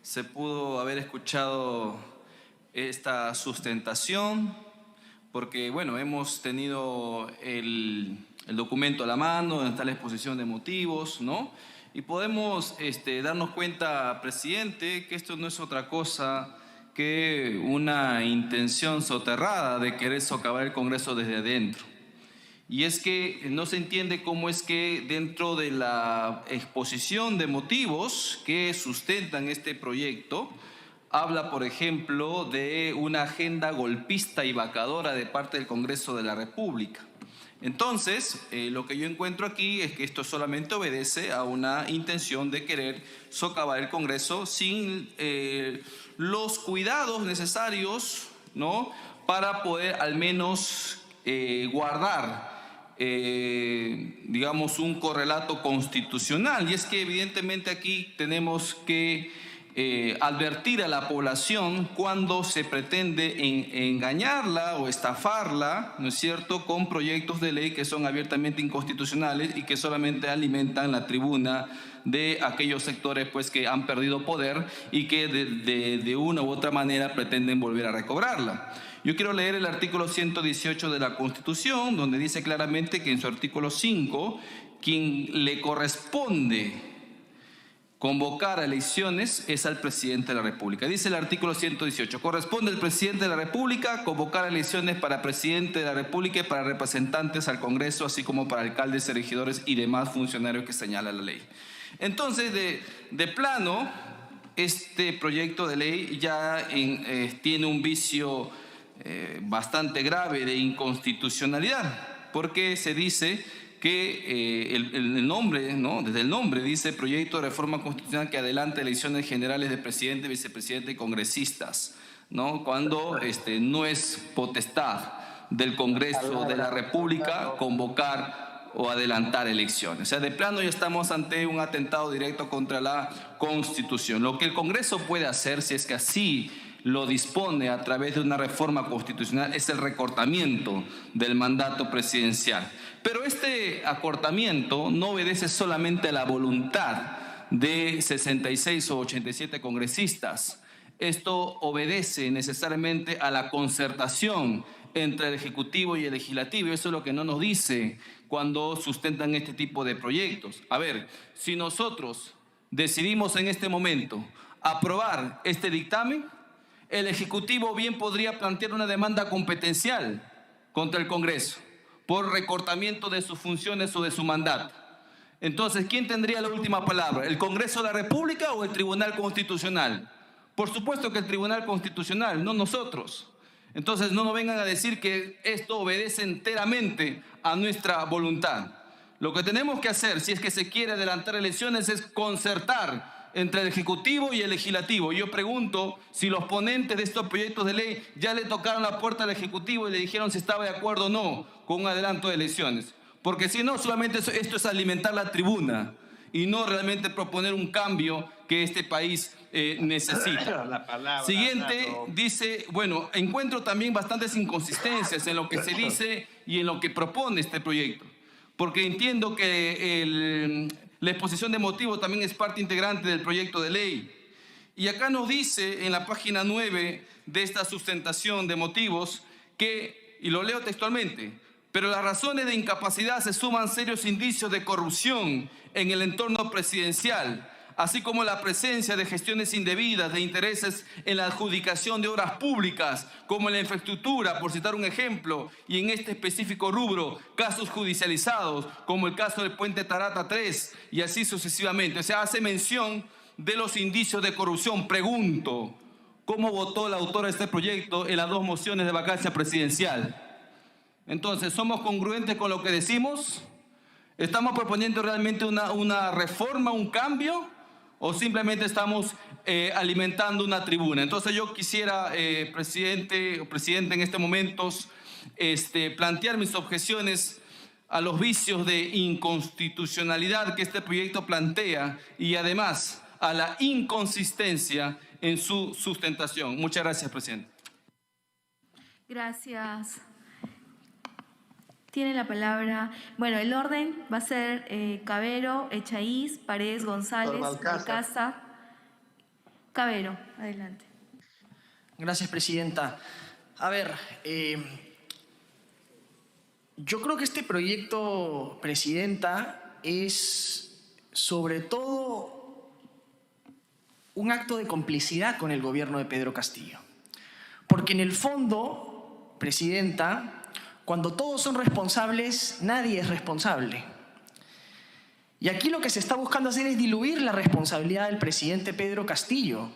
se pudo haber escuchado esta sustentación, porque bueno, hemos tenido el documento a la mano, donde está la exposición de motivos, ¿no? Y podemos darnos cuenta, presidente, que esto no es otra cosa que una intención soterrada de querer socavar el Congreso desde adentro. Y es que no se entiende cómo es que dentro de la exposición de motivos que sustentan este proyecto, habla, por ejemplo, de una agenda golpista y vacadora de parte del Congreso de la República. Entonces, lo que yo encuentro aquí es que esto solamente obedece a una intención de querer socavar el Congreso sin los cuidados necesarios, ¿no?, para poder al menos guardar digamos, un correlato constitucional. Y es que evidentemente aquí tenemos que advertir a la población cuando se pretende engañarla o estafarla, ¿no es cierto?, con proyectos de ley que son abiertamente inconstitucionales y que solamente alimentan la tribuna de aquellos sectores pues que han perdido poder y que de una u otra manera pretenden volver a recobrarla. Yo quiero leer el artículo 118 de la Constitución, donde dice claramente que en su artículo 5, quien le corresponde convocar a elecciones es al presidente de la República. Dice el artículo 118, corresponde al presidente de la República convocar elecciones para presidente de la República y para representantes al Congreso, así como para alcaldes, regidores y demás funcionarios que señala la ley. Entonces, de plano, este proyecto de ley ya tiene un vicio bastante grave de inconstitucionalidad, porque se dice que el nombre, ¿no?, desde el nombre dice proyecto de reforma constitucional que adelanta elecciones generales de presidente, vicepresidente y congresistas, ¿no?, cuando no es potestad del Congreso de la República convocar o adelantar elecciones. O sea, de plano ya estamos ante un atentado directo contra la Constitución. Lo que el Congreso puede hacer, si es que así lo dispone a través de una reforma constitucional, es el recortamiento del mandato presidencial. Pero este acortamiento no obedece solamente a la voluntad de 66 o 87 congresistas. Esto obedece necesariamente a la concertación entre el Ejecutivo y el Legislativo. Eso es lo que no nos dice cuando sustentan este tipo de proyectos. A ver, si nosotros decidimos en este momento aprobar este dictamen, el Ejecutivo bien podría plantear una demanda competencial contra el Congreso por recortamiento de sus funciones o de su mandato. Entonces, ¿quién tendría la última palabra? ¿El Congreso de la República o el Tribunal Constitucional? Por supuesto que el Tribunal Constitucional, no nosotros. Entonces, no nos vengan a decir que esto obedece enteramente a nuestra voluntad. Lo que tenemos que hacer, si es que se quiere adelantar elecciones, es concertar entre el Ejecutivo y el Legislativo. Yo pregunto si los ponentes de estos proyectos de ley ya le tocaron la puerta al Ejecutivo y le dijeron si estaba de acuerdo o no con un adelanto de elecciones. Porque si no, solamente esto es alimentar la tribuna y no realmente proponer un cambio que este país necesita. Siguiente, dice, bueno, encuentro también bastantes inconsistencias en lo que se dice y en lo que propone este proyecto. Porque entiendo que la exposición de motivos también es parte integrante del proyecto de ley. Y acá nos dice en la página 9 de esta sustentación de motivos que, y lo leo textualmente, pero las razones de incapacidad se suman serios indicios de corrupción en el entorno presidencial, así como la presencia de gestiones indebidas de intereses en la adjudicación de obras públicas, como en la infraestructura, por citar un ejemplo, y en este específico rubro, casos judicializados, como el caso del puente Tarata 3, y así sucesivamente. O sea, hace mención de los indicios de corrupción. Pregunto, ¿cómo votó la autora de este proyecto en las dos mociones de vacancia presidencial? Entonces, ¿somos congruentes con lo que decimos? ¿Estamos proponiendo realmente una reforma, un cambio? ¿O simplemente estamos alimentando una tribuna? Entonces yo quisiera, presidente o presidenta, en estos momentos plantear mis objeciones a los vicios de inconstitucionalidad que este proyecto plantea y además a la inconsistencia en su sustentación. Muchas gracias, presidente. Gracias. Tiene la palabra. Bueno, el orden va a ser Cabero, Echaíz, Paredes, González, Alcázar, Cabero, adelante. Gracias, presidenta. A ver, yo creo que este proyecto, presidenta, es sobre todo un acto de complicidad con el gobierno de Pedro Castillo. Porque en el fondo, presidenta, cuando todos son responsables, nadie es responsable. Y aquí lo que se está buscando hacer es diluir la responsabilidad del presidente Pedro Castillo.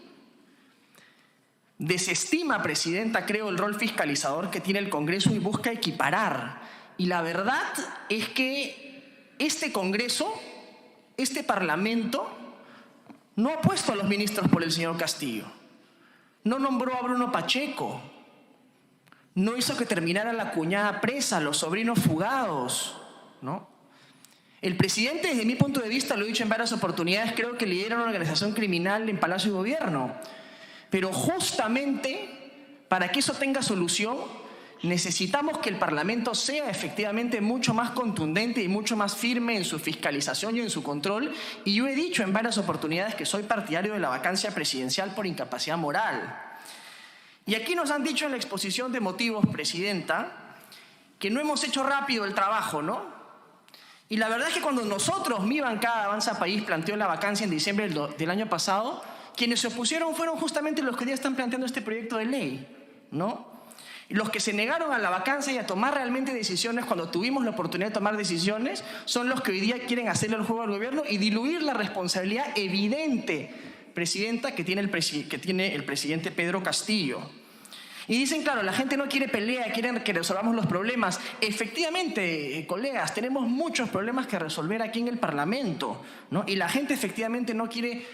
Desestima, presidenta, creo, el rol fiscalizador que tiene el Congreso y busca equiparar. Y la verdad es que este Congreso, este Parlamento, no ha puesto a los ministros por el señor Castillo. No nombró a Bruno Pacheco. No hizo que terminara la cuñada presa, los sobrinos fugados, ¿no? El presidente, desde mi punto de vista, lo he dicho en varias oportunidades, creo que lidera una organización criminal en Palacio de Gobierno. Pero justamente para que eso tenga solución, necesitamos que el Parlamento sea efectivamente mucho más contundente y mucho más firme en su fiscalización y en su control. Y yo he dicho en varias oportunidades que soy partidario de la vacancia presidencial por incapacidad moral. Y aquí nos han dicho en la exposición de motivos, presidenta, que no hemos hecho rápido el trabajo, ¿no? Y la verdad es que cuando nosotros, mi bancada Avanza País, planteó la vacancia en diciembre del año pasado, quienes se opusieron fueron justamente los que hoy día están planteando este proyecto de ley, ¿no? Y los que se negaron a la vacancia y a tomar realmente decisiones cuando tuvimos la oportunidad de tomar decisiones son los que hoy día quieren hacerle el juego al gobierno y diluir la responsabilidad evidente, presidenta, que tiene el presidente Pedro Castillo. Y dicen, claro, la gente no quiere pelea, quieren que resolvamos los problemas. Efectivamente, colegas, tenemos muchos problemas que resolver aquí en el Parlamento, ¿no? Y la gente efectivamente no quiere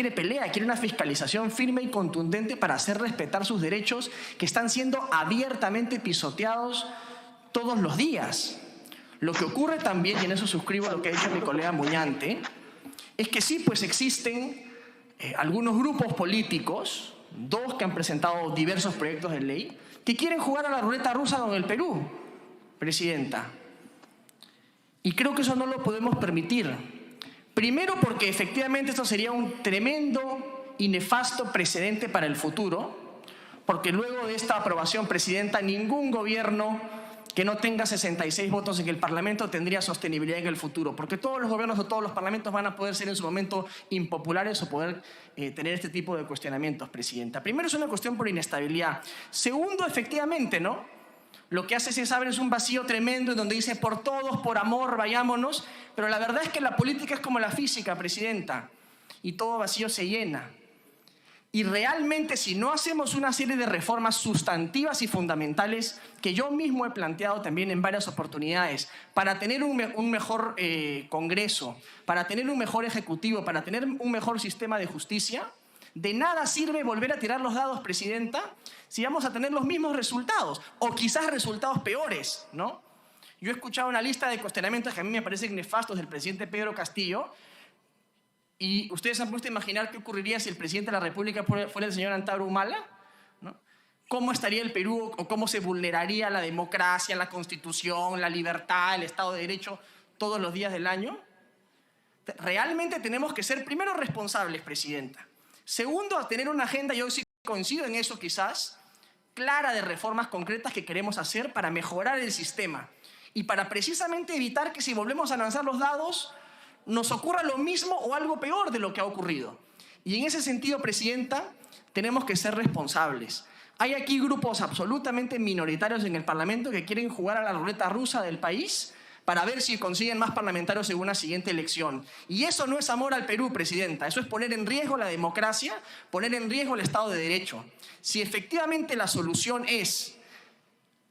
pelea, quiere una fiscalización firme y contundente para hacer respetar sus derechos que están siendo abiertamente pisoteados todos los días. Lo que ocurre también, y en eso suscribo a lo que ha dicho mi colega Muñante, es que sí, pues existen algunos grupos políticos, dos que han presentado diversos proyectos de ley, que quieren jugar a la ruleta rusa con el Perú, presidenta. Y creo que eso no lo podemos permitir. Primero porque efectivamente esto sería un tremendo y nefasto precedente para el futuro, porque luego de esta aprobación, presidenta, ningún gobierno que no tenga 66 votos en el Parlamento tendría sostenibilidad en el futuro, porque todos los gobiernos o todos los parlamentos van a poder ser en su momento impopulares o poder tener este tipo de cuestionamientos, presidenta. Primero es una cuestión por inestabilidad. Segundo, efectivamente, ¿no? Lo que hace, si saben, es un vacío tremendo en donde dice por todos, por amor, vayámonos, pero la verdad es que la política es como la física, presidenta, y todo vacío se llena. Y realmente, si no hacemos una serie de reformas sustantivas y fundamentales que yo mismo he planteado también en varias oportunidades para tener un mejor Congreso, para tener un mejor Ejecutivo, para tener un mejor sistema de justicia, de nada sirve volver a tirar los dados, presidenta, si vamos a tener los mismos resultados o quizás resultados peores, ¿no? Yo he escuchado una lista de cuestionamientos que a mí me parecen nefastos del presidente Pedro Castillo. Y ustedes se han puesto a imaginar qué ocurriría si el presidente de la República fuera el señor Antauro Humala, ¿no? ¿Cómo estaría el Perú o cómo se vulneraría la democracia, la Constitución, la libertad, el Estado de Derecho todos los días del año? Realmente tenemos que ser, primero, responsables, presidenta. Segundo, a tener una agenda, yo sí coincido en eso quizás, clara de reformas concretas que queremos hacer para mejorar el sistema y para precisamente evitar que si volvemos a lanzar los dados nos ocurra lo mismo o algo peor de lo que ha ocurrido. Y en ese sentido, presidenta, tenemos que ser responsables. Hay aquí grupos absolutamente minoritarios en el Parlamento que quieren jugar a la ruleta rusa del país para ver si consiguen más parlamentarios en una siguiente elección. Y eso no es amor al Perú, presidenta. Eso es poner en riesgo la democracia, poner en riesgo el Estado de Derecho. Si efectivamente la solución es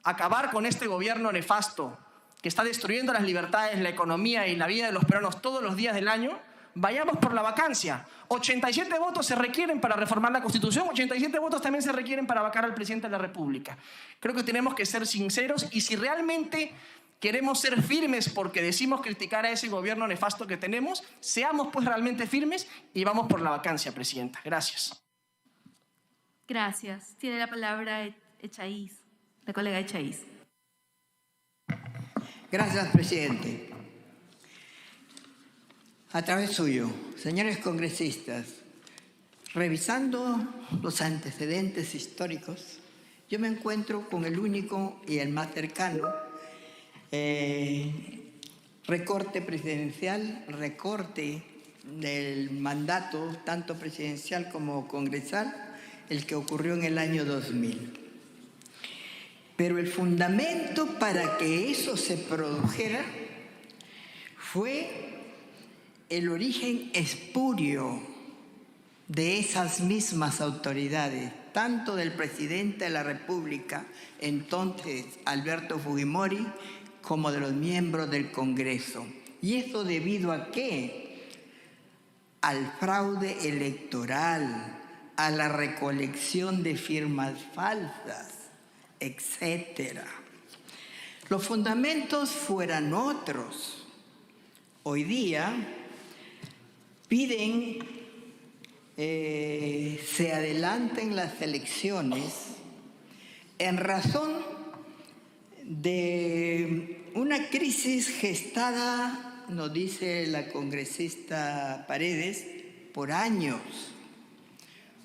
acabar con este gobierno nefasto que está destruyendo las libertades, la economía y la vida de los peruanos todos los días del año, vayamos por la vacancia. 87 votos se requieren para reformar la Constitución, 87 votos también se requieren para vacar al presidente de la República. Creo que tenemos que ser sinceros y si realmente queremos ser firmes porque decimos criticar a ese gobierno nefasto que tenemos, seamos pues realmente firmes y vamos por la vacancia, presidenta. Gracias. Gracias. Tiene la palabra Echaíz, la colega Echaíz. Gracias, presidente. A través suyo, señores congresistas, Revisando los antecedentes históricos, yo me encuentro con el único y el más cercano recorte presidencial, recorte del mandato, tanto presidencial como congresal, el que ocurrió en el año 2000. Pero el fundamento para que eso se produjera fue el origen espurio de esas mismas autoridades, tanto del presidente de la República, entonces Alberto Fujimori, como de los miembros del Congreso. ¿Y eso debido a qué? Al fraude electoral, a la recolección de firmas falsas, etc. Los fundamentos fueran otros. Hoy día piden se adelanten las elecciones en razón de una crisis gestada, nos dice la congresista Paredes, por años.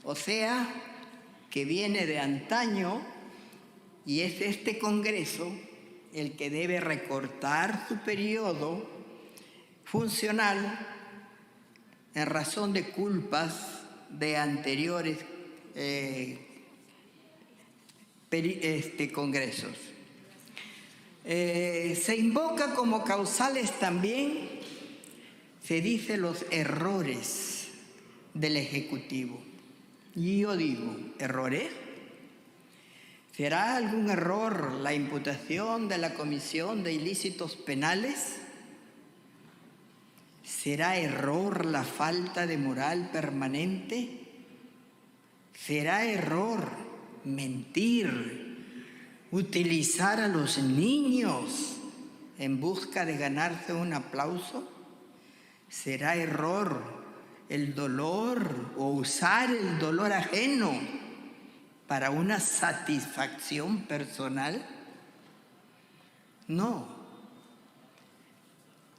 O sea, que viene de antaño y es este Congreso el que debe recortar su periodo funcional en razón de culpas de anteriores congresos. Se invoca como causales también, se dice, los errores del Ejecutivo. Y yo digo, ¿errores? ¿Será algún error la imputación de la Comisión de Ilícitos Penales? ¿Será error la falta de moral permanente? ¿Será error mentir, utilizar a los niños en busca de ganarse un aplauso? ¿Será error el dolor o usar el dolor ajeno para una satisfacción personal? No.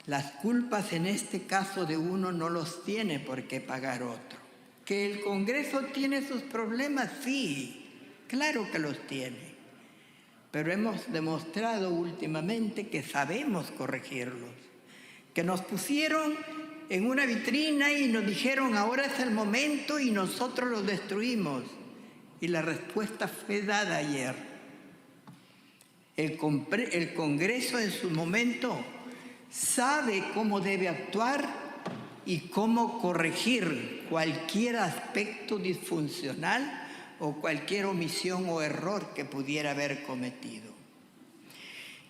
Las culpas en este caso de uno no los tiene por qué pagar otro. ¿Que el Congreso tiene sus problemas? Sí, claro que los tiene. Pero hemos demostrado últimamente que sabemos corregirlos. Que nos pusieron en una vitrina y nos dijeron ahora es el momento y nosotros los destruimos. Y la respuesta fue dada ayer. El Congreso en su momento sabe cómo debe actuar y cómo corregir cualquier aspecto disfuncional o cualquier omisión o error que pudiera haber cometido.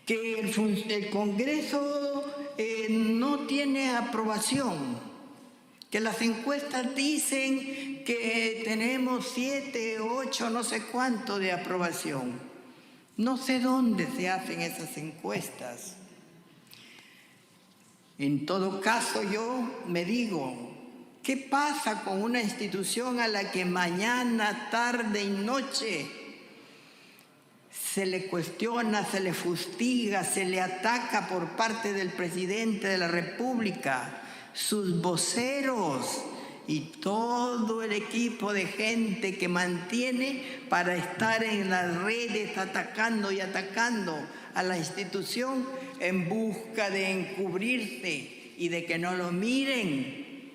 Que el Congreso no tiene aprobación, que las encuestas dicen que tenemos 7, 8, no sé cuánto de aprobación. No sé dónde se hacen esas encuestas. En todo caso, yo me digo, ¿qué pasa con una institución a la que mañana, tarde y noche se le cuestiona, se le fustiga, se le ataca por parte del presidente de la República, sus voceros y todo el equipo de gente que mantiene para estar en las redes atacando y atacando a la institución en busca de encubrirse y de que no lo miren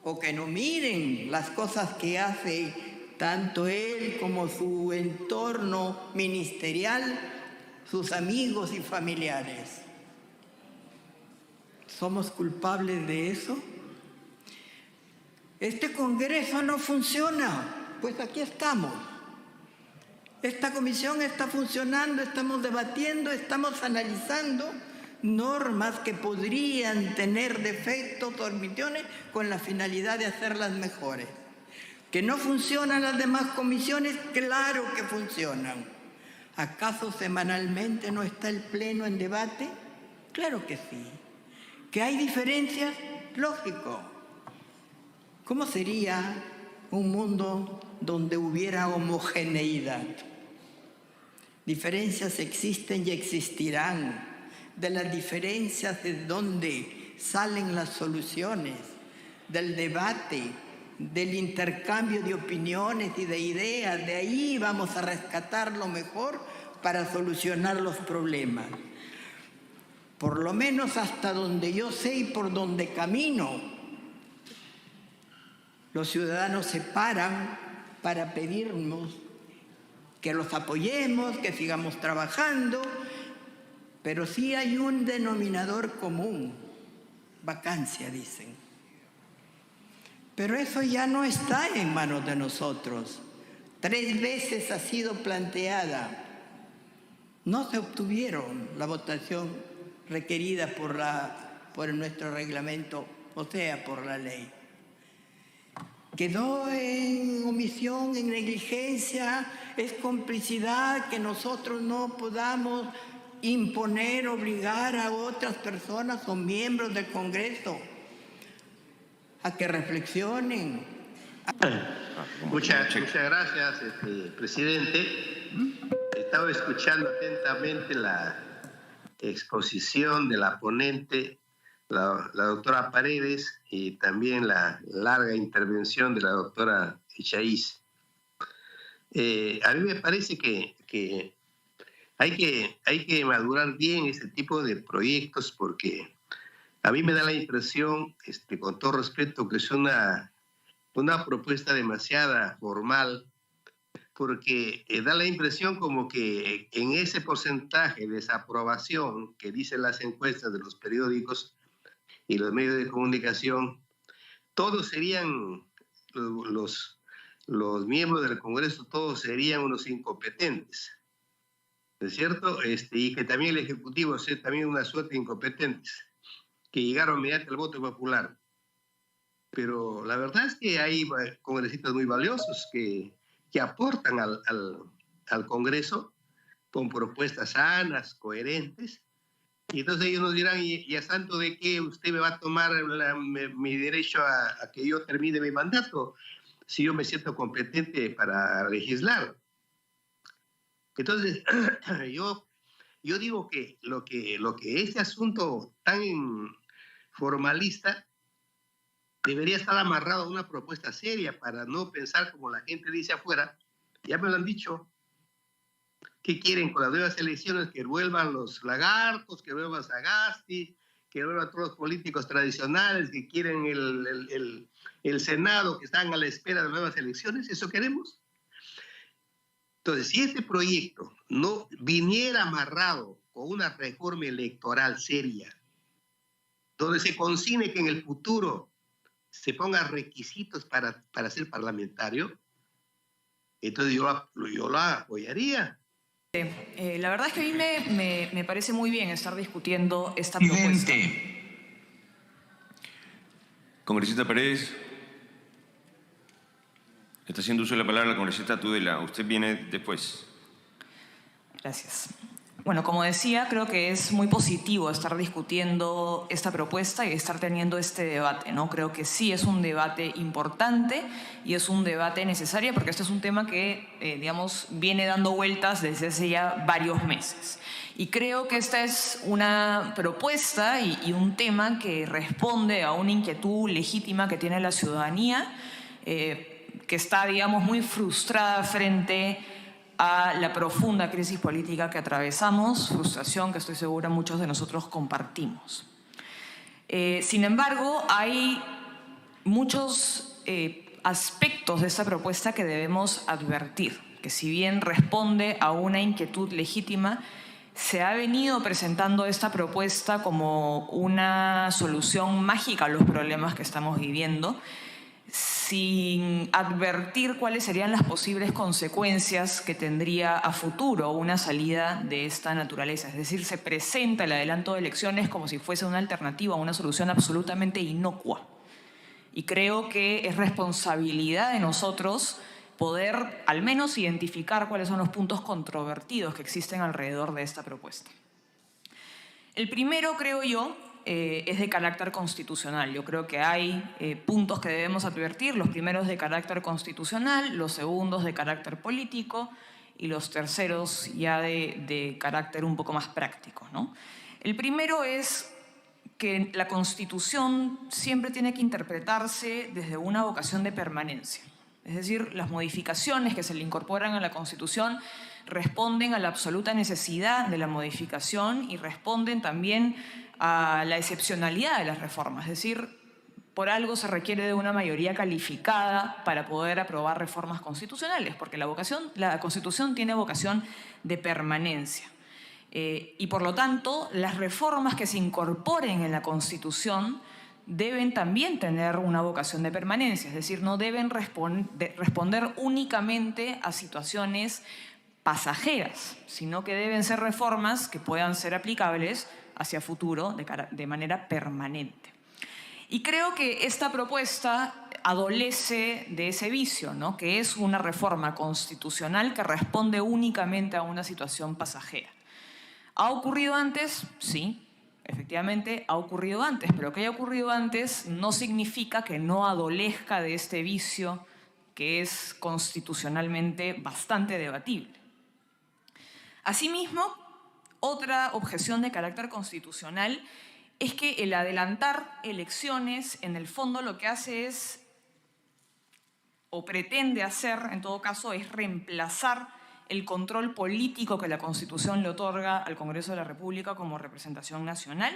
o que no miren las cosas que hace tanto él como su entorno ministerial, sus amigos y familiares. ¿Somos culpables de eso? Este Congreso no funciona, pues aquí estamos. Esta comisión está funcionando, estamos debatiendo, estamos analizando normas que podrían tener defectos o omisiones con la finalidad de hacerlas mejores. ¿Que no funcionan las demás comisiones? Claro que funcionan. ¿Acaso semanalmente no está el Pleno en debate? Claro que sí. ¿Que hay diferencias? Lógico. ¿Cómo sería un mundo donde hubiera homogeneidad? Diferencias existen y existirán. De las diferencias es donde salen las soluciones, del debate, del intercambio de opiniones y de ideas. De ahí vamos a rescatar lo mejor para solucionar los problemas. Por lo menos hasta donde yo sé y por donde camino, los ciudadanos se paran para pedirnos que los apoyemos, que sigamos trabajando, pero sí hay un denominador común: vacancia, dicen. Pero eso ya no está en manos de nosotros. 3 veces ha sido planteada. No se obtuvieron la votación requerida por nuestro reglamento, o sea, por la ley. Quedó en omisión, en negligencia, es complicidad que nosotros no podamos imponer, obligar a otras personas o miembros del Congreso a que reflexionen. Muchas gracias, presidente. Estaba escuchando atentamente la exposición de la ponente, la doctora Paredes, y también la larga intervención de la doctora Echaíz. A mí me parece que hay que madurar bien este tipo de proyectos, porque a mí me da la impresión, con todo respeto, que es una propuesta demasiado formal, porque da la impresión como que en ese porcentaje de desaprobación que dicen las encuestas de los periódicos y los medios de comunicación, todos serían, los miembros del Congreso, todos serían unos incompetentes, ¿no es cierto? Y que también el Ejecutivo sea también una suerte de incompetentes, que llegaron mediante el voto popular. Pero la verdad es que hay congresistas muy valiosos que aportan al Congreso con propuestas sanas, coherentes. Y entonces ellos nos dirán, ¿y a santo de qué usted me va a tomar mi derecho a que yo termine mi mandato si yo me siento competente para legislar? Entonces, yo digo que lo que este asunto tan formalista debería estar amarrado a una propuesta seria, para no pensar como la gente dice afuera. Ya me lo han dicho. ¿Qué quieren con las nuevas elecciones? Que vuelvan los lagartos, que vuelvan Sagasti, que vuelvan todos los políticos tradicionales que quieren el Senado, que están a la espera de nuevas elecciones. ¿Eso queremos? Entonces, si este proyecto no viniera amarrado con una reforma electoral seria, donde se consigne que en el futuro se pongan requisitos para ser parlamentario, entonces yo lo apoyaría. La verdad es que a mí me parece muy bien estar discutiendo esta propuesta. Congresista Paredes. Está haciendo uso de la palabra la congresista Tudela. Usted viene después. Gracias. Bueno, como decía, creo que es muy positivo estar discutiendo esta propuesta y estar teniendo este debate, ¿no? Creo que sí es un debate importante y es un debate necesario, porque este es un tema que, digamos, viene dando vueltas desde hace ya varios meses. Y creo que esta es una propuesta y un tema que responde a una inquietud legítima que tiene la ciudadanía, que está, digamos, muy frustrada frente a la profunda crisis política que atravesamos, frustración que estoy segura muchos de nosotros compartimos. Sin embargo, hay muchos aspectos de esta propuesta que debemos advertir, que si bien responde a una inquietud legítima, se ha venido presentando esta propuesta como una solución mágica a los problemas que estamos viviendo, sin advertir cuáles serían las posibles consecuencias que tendría a futuro una salida de esta naturaleza. Es decir, se presenta el adelanto de elecciones como si fuese una alternativa, una solución absolutamente inocua. Y creo que es responsabilidad de nosotros poder al menos identificar cuáles son los puntos controvertidos que existen alrededor de esta propuesta. El primero, creo yo, es de carácter constitucional. Yo creo que hay puntos que debemos advertir, los primeros de carácter constitucional, los segundos de carácter político y los terceros ya de carácter un poco más práctico, ¿no? El primero es que la Constitución siempre tiene que interpretarse desde una vocación de permanencia. Es decir, las modificaciones que se le incorporan a la Constitución responden a la absoluta necesidad de la modificación y responden también a la excepcionalidad de las reformas. Es decir, por algo se requiere de una mayoría calificada para poder aprobar reformas constitucionales, porque la Constitución tiene vocación de permanencia. Y por lo tanto, las reformas que se incorporen en la Constitución deben también tener una vocación de permanencia, es decir, no deben responder únicamente a situaciones pasajeras, sino que deben ser reformas que puedan ser aplicables hacia futuro de manera permanente. Y creo que esta propuesta adolece de ese vicio, ¿no? Que es una reforma constitucional que responde únicamente a una situación pasajera. ¿Ha ocurrido antes? Sí, efectivamente ha ocurrido antes, pero que haya ocurrido antes no significa que no adolezca de este vicio que es constitucionalmente bastante debatible. Asimismo, otra objeción de carácter constitucional es que el adelantar elecciones, en el fondo lo que hace es, o pretende hacer, en todo caso, es reemplazar el control político que la Constitución le otorga al Congreso de la República como representación nacional,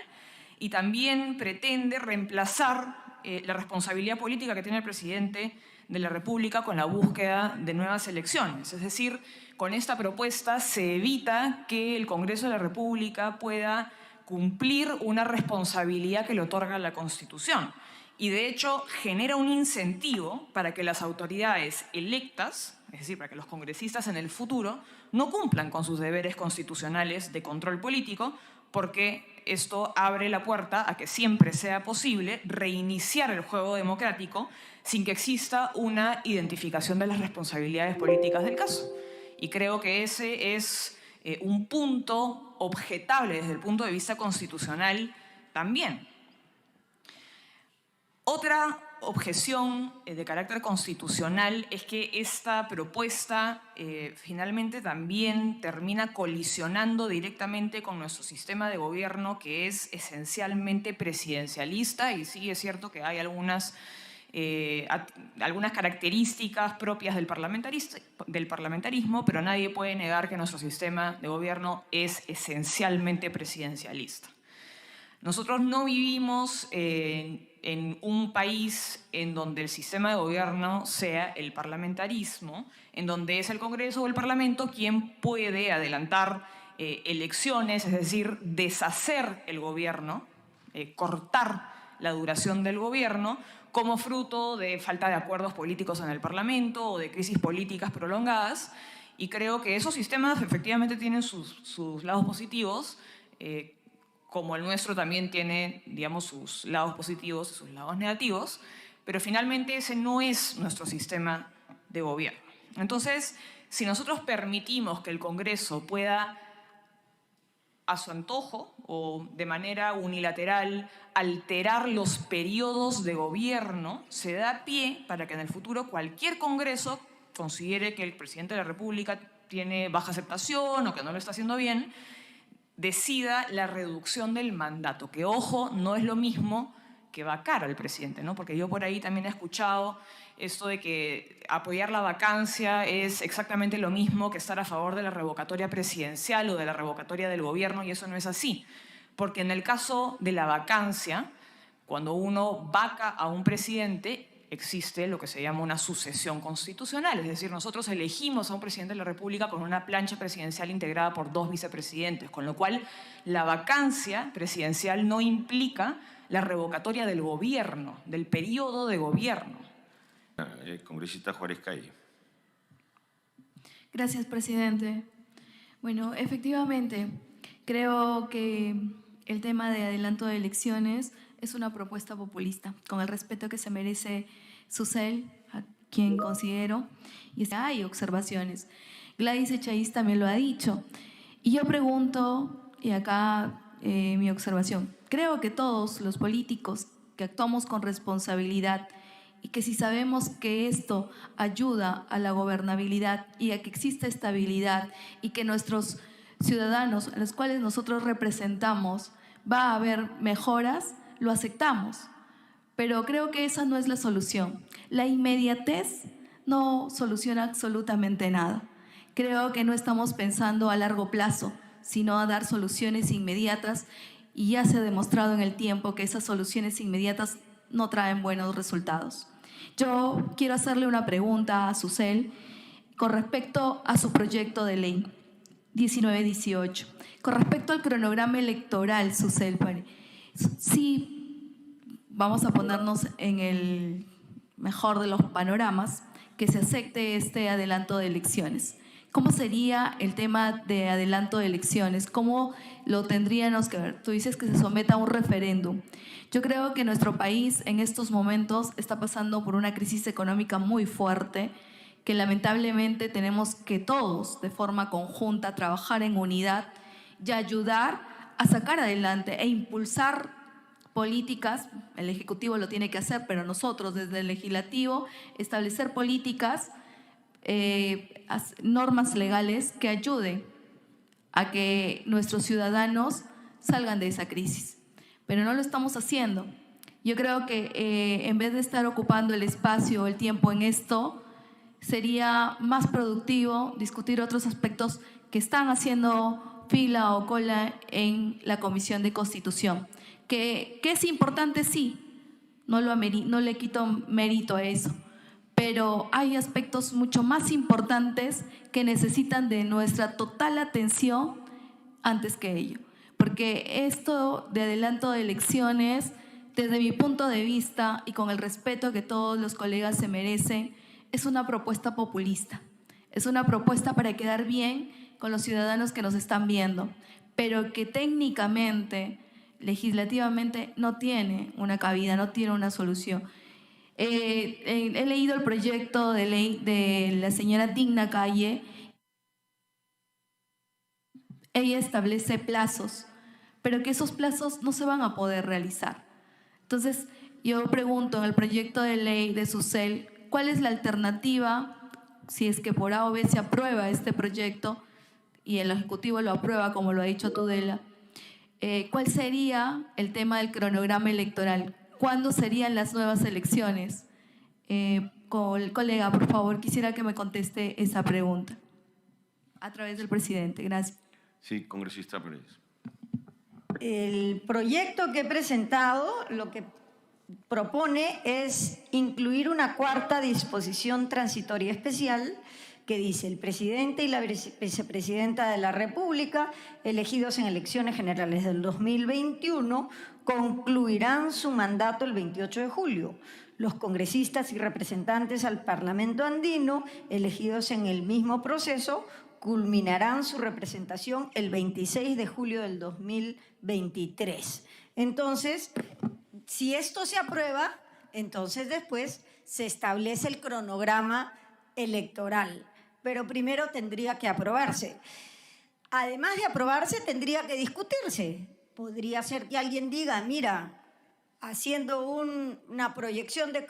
y también pretende reemplazar la responsabilidad política que tiene el presidente de la República con la búsqueda de nuevas elecciones. Es decir, con esta propuesta se evita que el Congreso de la República pueda cumplir una responsabilidad que le otorga la Constitución. Y de hecho genera un incentivo para que las autoridades electas, es decir, para que los congresistas en el futuro, no cumplan con sus deberes constitucionales de control político, porque esto abre la puerta a que siempre sea posible reiniciar el juego democrático sin que exista una identificación de las responsabilidades políticas del caso. Y creo que ese es un punto objetable desde el punto de vista constitucional también. Otra objeción de carácter constitucional es que esta propuesta finalmente también termina colisionando directamente con nuestro sistema de gobierno, que es esencialmente presidencialista, y sí es cierto que hay algunas características propias del parlamentarismo, pero nadie puede negar que nuestro sistema de gobierno es esencialmente presidencialista. Nosotros no vivimos en un país en donde el sistema de gobierno sea el parlamentarismo, en donde es el Congreso o el Parlamento quien puede adelantar elecciones, es decir, deshacer el gobierno, cortar la duración del gobierno, como fruto de falta de acuerdos políticos en el Parlamento o de crisis políticas prolongadas. Y creo que esos sistemas efectivamente tienen sus lados positivos, como el nuestro también tiene, digamos, sus lados positivos y sus lados negativos, pero finalmente ese no es nuestro sistema de gobierno. Entonces, si nosotros permitimos que el Congreso pueda, a su antojo o de manera unilateral, alterar los periodos de gobierno, se da pie para que en el futuro cualquier Congreso considere que el presidente de la República tiene baja aceptación o que no lo está haciendo bien, decida la reducción del mandato, que, ojo, no es lo mismo que vacar al presidente, ¿no? Porque yo por ahí también he escuchado esto de que apoyar la vacancia es exactamente lo mismo que estar a favor de la revocatoria presidencial o de la revocatoria del gobierno, y eso no es así. Porque en el caso de la vacancia, cuando uno vaca a un presidente, existe lo que se llama una sucesión constitucional. Es decir, nosotros elegimos a un presidente de la República con una plancha presidencial integrada por 2 vicepresidentes, con lo cual la vacancia presidencial no implica la revocatoria del gobierno, del periodo de gobierno. Congresista Juárez Calle. Gracias, presidente. Bueno, efectivamente, creo que el tema de adelanto de elecciones es una propuesta populista, con el respeto que se merece Susel, a quien considero, y hay observaciones. Gladys Echaíz también lo ha dicho. Y yo pregunto, y acá mi observación, creo que todos los políticos que actuamos con responsabilidad y que si sabemos que esto ayuda a la gobernabilidad y a que exista estabilidad y que nuestros ciudadanos, a los cuales nosotros representamos, va a haber mejoras, lo aceptamos. Pero creo que esa no es la solución. La inmediatez no soluciona absolutamente nada. Creo que no estamos pensando a largo plazo, sino a dar soluciones inmediatas, y ya se ha demostrado en el tiempo que esas soluciones inmediatas no traen buenos resultados. Yo quiero hacerle una pregunta a Susel con respecto a su proyecto de ley 1918. Con respecto al cronograma electoral, Susel, sí, vamos a ponernos en el mejor de los panoramas, que se acepte este adelanto de elecciones. ¿Cómo sería el tema de adelanto de elecciones? ¿Cómo lo tendríamos que ver? Tú dices que se someta a un referéndum. Yo creo que nuestro país en estos momentos está pasando por una crisis económica muy fuerte, que lamentablemente tenemos que todos, de forma conjunta, trabajar en unidad y ayudar a sacar adelante e impulsar políticas. El Ejecutivo lo tiene que hacer, pero nosotros desde el Legislativo establecer políticas, normas legales que ayuden a que nuestros ciudadanos salgan de esa crisis. Pero no lo estamos haciendo. Yo creo que en vez de estar ocupando el espacio o el tiempo en esto, sería más productivo discutir otros aspectos que están haciendo fila o cola en la Comisión de Constitución. Que es importante, sí, no le quito mérito a eso, pero hay aspectos mucho más importantes que necesitan de nuestra total atención antes que ello. Porque esto de adelanto de elecciones, desde mi punto de vista y con el respeto que todos los colegas se merecen, es una propuesta populista. Es una propuesta para quedar bien con los ciudadanos que nos están viendo, pero que técnicamente, legislativamente, no tiene una cabida, no tiene una solución. He leído el proyecto de ley de la señora Digna Calle. Ella establece plazos, pero que esos plazos no se van a poder realizar. Entonces, yo pregunto en el proyecto de ley de Susel, ¿cuál es la alternativa si es que por A o B se aprueba este proyecto y el Ejecutivo lo aprueba, como lo ha dicho Tudela? ¿Cuál sería el tema del cronograma electoral? ¿Cuándo serían las nuevas elecciones? Colega, por favor, quisiera que me conteste esa pregunta a través del presidente. Gracias. Sí, congresista Pérez. El proyecto que he presentado lo que propone es incluir una cuarta disposición transitoria especial que dice: el presidente y la vicepresidenta de la República, elegidos en elecciones generales del 2021, concluirán su mandato el 28 de julio. Los congresistas y representantes al Parlamento andino, elegidos en el mismo proceso, culminarán su representación el 26 de julio del 2023. Entonces, si esto se aprueba, entonces después se establece el cronograma electoral, pero primero tendría que aprobarse. Además de aprobarse, tendría que discutirse. Podría ser que alguien diga, mira, haciendo una proyección de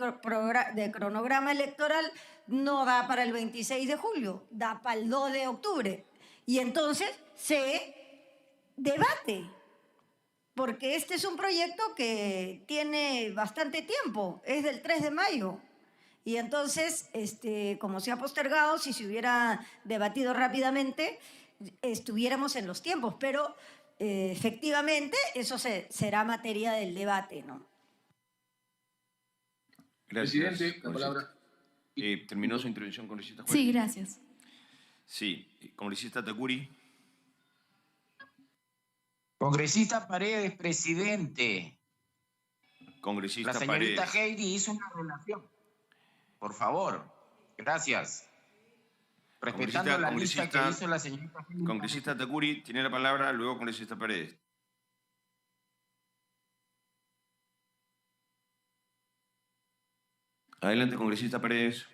cronograma electoral, no da para el 26 de julio, da para el 2 de octubre. Y entonces se debate, porque este es un proyecto que tiene bastante tiempo, es del 3 de mayo. Y entonces, como se ha postergado, si se hubiera debatido rápidamente, estuviéramos en los tiempos, pero efectivamente eso será materia del debate, ¿no? Gracias. Presidente, la palabra. ¿Terminó su intervención, congresista Juárez? Sí, gracias. Sí, congresista Takuri. Congresista Paredes, presidente. Congresista La señorita Paredes. Heidi hizo una relación. Por favor, gracias. Respetando la lista que hizo la señorita Heidi. Congresista Takuri tiene la palabra, luego congresista Paredes. Adelante, congresista Paredes.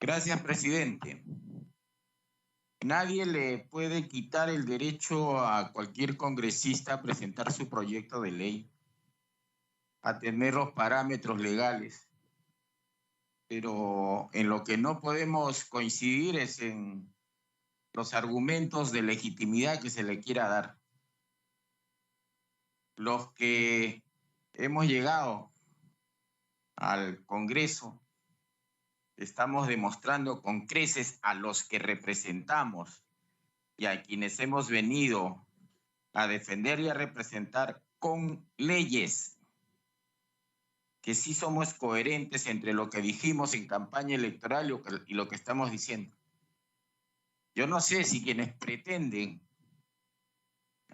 Gracias, presidente. Nadie le puede quitar el derecho a cualquier congresista a presentar su proyecto de ley, a tener los parámetros legales. Pero en lo que no podemos coincidir es en los argumentos de legitimidad que se le quiera dar. Los que hemos llegado al Congreso estamos demostrando con creces a los que representamos y a quienes hemos venido a defender y a representar con leyes que sí somos coherentes entre lo que dijimos en campaña electoral y lo que estamos diciendo. Yo no sé si quienes pretenden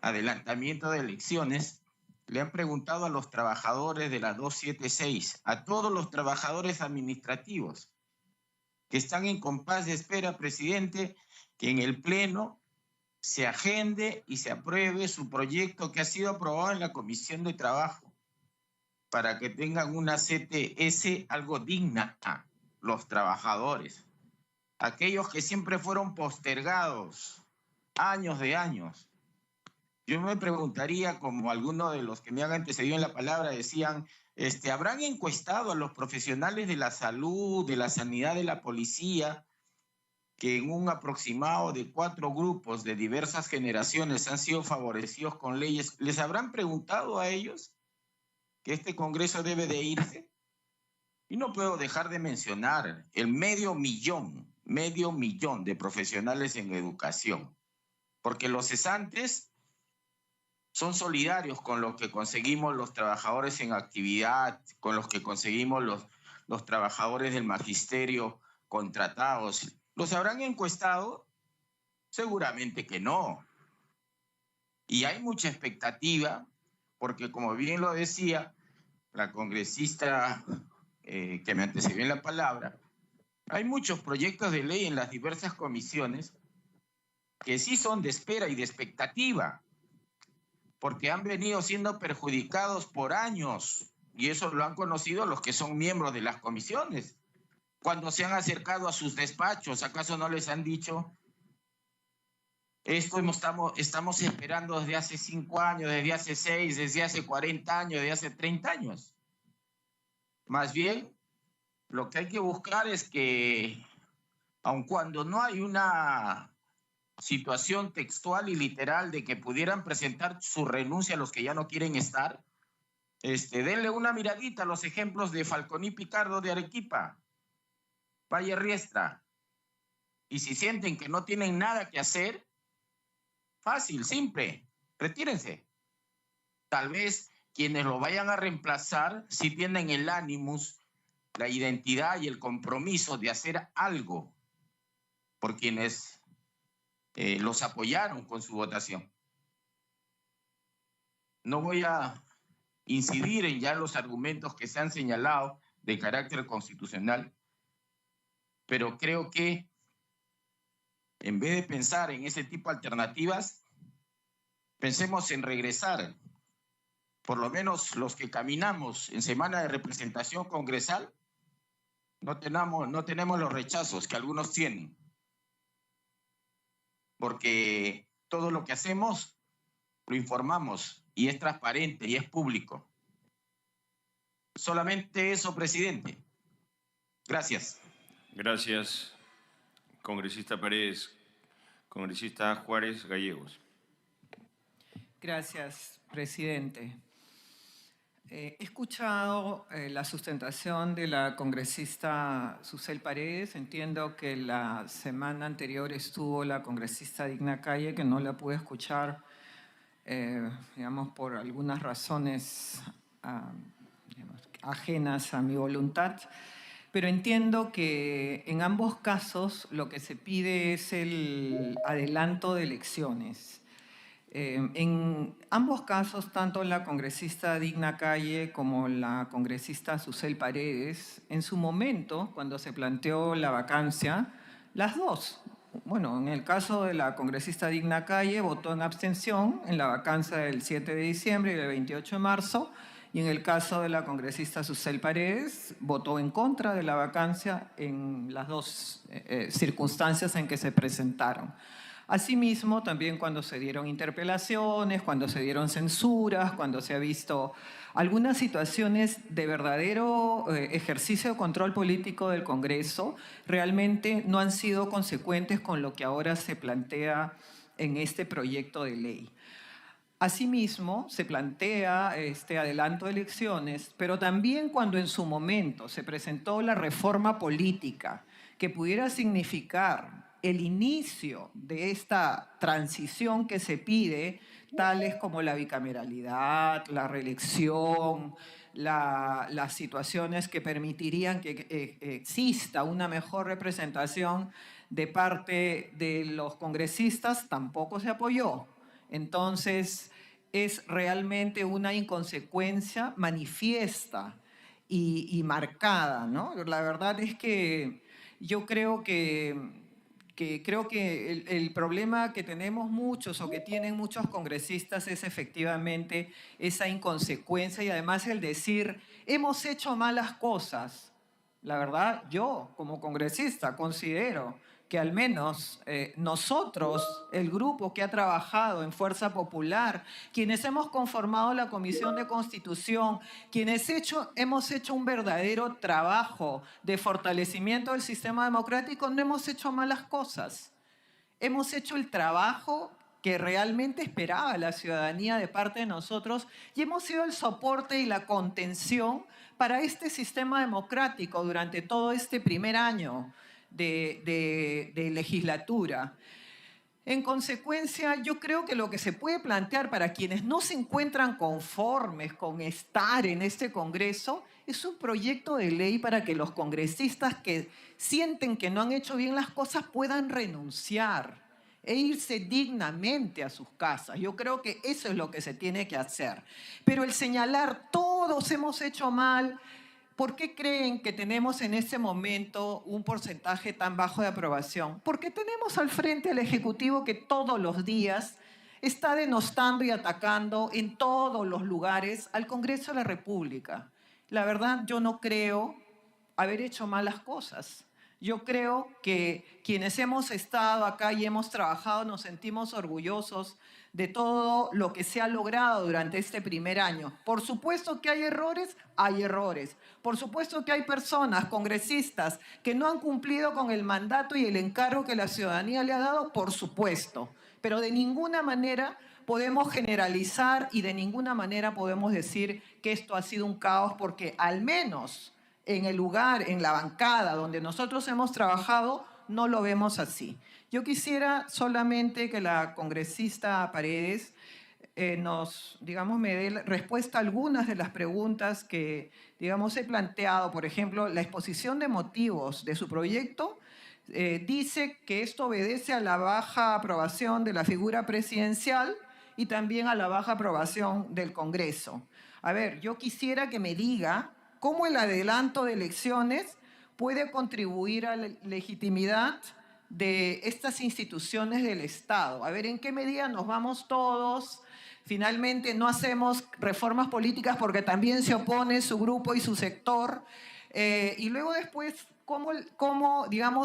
adelantamiento de elecciones le han preguntado a los trabajadores de la 276, a todos los trabajadores administrativos que están en compás de espera, presidente, que en el Pleno se agende y se apruebe su proyecto que ha sido aprobado en la Comisión de Trabajo para que tengan una CTS algo digna a los trabajadores. Aquellos que siempre fueron postergados años de años. Yo me preguntaría, como algunos de los que me han antecedido en la palabra decían, ¿habrán encuestado a los profesionales de la salud, de la sanidad, de la policía, que en un aproximado de 4 grupos de diversas generaciones han sido favorecidos con leyes? ¿Les habrán preguntado a ellos que este Congreso debe de irse? Y no puedo dejar de mencionar el medio millón de profesionales en educación, porque los cesantes son solidarios con lo que conseguimos los trabajadores en actividad, con los que conseguimos los trabajadores del magisterio contratados. ¿Los habrán encuestado? Seguramente que no. Y hay mucha expectativa, porque como bien lo decía la congresista que me antecedió en la palabra, hay muchos proyectos de ley en las diversas comisiones que sí son de espera y de expectativa, porque han venido siendo perjudicados por años, y eso lo han conocido los que son miembros de las comisiones. Cuando se han acercado a sus despachos, ¿acaso no les han dicho? Esto estamos esperando desde hace 5 años, desde hace 6, desde hace 40 años, desde hace 30 años. Más bien, lo que hay que buscar es que, aun cuando no hay una situación textual y literal de que pudieran presentar su renuncia a los que ya no quieren estar, denle una miradita a los ejemplos de Falconi Picardo de Arequipa, Valle Riestra, y si sienten que no tienen nada que hacer, fácil, simple, retírense. Tal vez quienes lo vayan a reemplazar sí tienen el ánimus, la identidad y el compromiso de hacer algo por quienes los apoyaron con su votación. No voy a incidir en ya los argumentos que se han señalado de carácter constitucional, pero creo que en vez de pensar en ese tipo de alternativas, pensemos en regresar, por lo menos los que caminamos en semana de representación congresal, no tenemos los rechazos que algunos tienen, porque todo lo que hacemos lo informamos y es transparente y es público. Solamente eso, presidente. Gracias. Gracias, congresista Paredes. Congresista Juárez Gallegos. Gracias, presidente. He escuchado la sustentación de la congresista Susel Paredes. Entiendo que la semana anterior estuvo la congresista Digna Calle, que no la pude escuchar, digamos, por algunas razones ajenas a mi voluntad. Pero entiendo que en ambos casos lo que se pide es el adelanto de elecciones. En ambos casos, tanto la congresista Digna Calle como la congresista Susel Paredes, en su momento, cuando se planteó la vacancia, las dos, bueno, en el caso de la congresista Digna Calle, votó en abstención en la vacancia del 7 de diciembre y del 28 de marzo, y en el caso de la congresista Susel Paredes, votó en contra de la vacancia en las dos circunstancias en que se presentaron. Asimismo, también cuando se dieron interpelaciones, cuando se dieron censuras, cuando se ha visto algunas situaciones de verdadero ejercicio de control político del Congreso realmente no han sido consecuentes con lo que ahora se plantea en este proyecto de ley. Asimismo, se plantea este adelanto de elecciones, pero también cuando en su momento se presentó la reforma política que pudiera significar el inicio de esta transición que se pide, tales como la bicameralidad, la reelección, las situaciones que permitirían que exista una mejor representación de parte de los congresistas, tampoco se apoyó. Entonces, es realmente una inconsecuencia manifiesta y marcada, ¿no? La verdad es que yo creo que el problema que tenemos muchos o que tienen muchos congresistas es efectivamente esa inconsecuencia y además el decir, hemos hecho malas cosas. La verdad, yo como congresista considero que al menos nosotros, el grupo que ha trabajado en Fuerza Popular, quienes hemos conformado la Comisión de Constitución, quienes hemos hecho un verdadero trabajo de fortalecimiento del sistema democrático, no hemos hecho malas cosas. Hemos hecho el trabajo que realmente esperaba la ciudadanía de parte de nosotros y hemos sido el soporte y la contención para este sistema democrático durante todo este primer año de legislatura. En consecuencia, yo creo que lo que se puede plantear para quienes no se encuentran conformes con estar en este Congreso es un proyecto de ley para que los congresistas que sienten que no han hecho bien las cosas puedan renunciar e irse dignamente a sus casas. Yo creo que eso es lo que se tiene que hacer. Pero el señalar todos hemos hecho mal, ¿por qué creen que tenemos en este momento un porcentaje tan bajo de aprobación? Porque tenemos al frente al Ejecutivo que todos los días está denostando y atacando en todos los lugares al Congreso de la República. La verdad, yo no creo haber hecho malas cosas. Yo creo que quienes hemos estado acá y hemos trabajado nos sentimos orgullosos de todo lo que se ha logrado durante este primer año. Por supuesto que hay errores, hay errores. Por supuesto que hay personas, congresistas, que no han cumplido con el mandato y el encargo que la ciudadanía le ha dado, por supuesto. Pero de ninguna manera podemos generalizar y de ninguna manera podemos decir que esto ha sido un caos, porque al menos en el lugar, en la bancada donde nosotros hemos trabajado, no lo vemos así. Yo quisiera solamente que la congresista Paredes me dé respuesta a algunas de las preguntas que, he planteado. Por ejemplo, la exposición de motivos de su proyecto dice que esto obedece a la baja aprobación de la figura presidencial y también a la baja aprobación del Congreso. A ver, yo quisiera que me diga cómo el adelanto de elecciones puede contribuir a la legitimidad de estas instituciones del Estado. A ver, ¿en qué medida nos vamos todos? Finalmente no hacemos reformas políticas porque también se opone su grupo y su sector. Y luego después, ¿cómo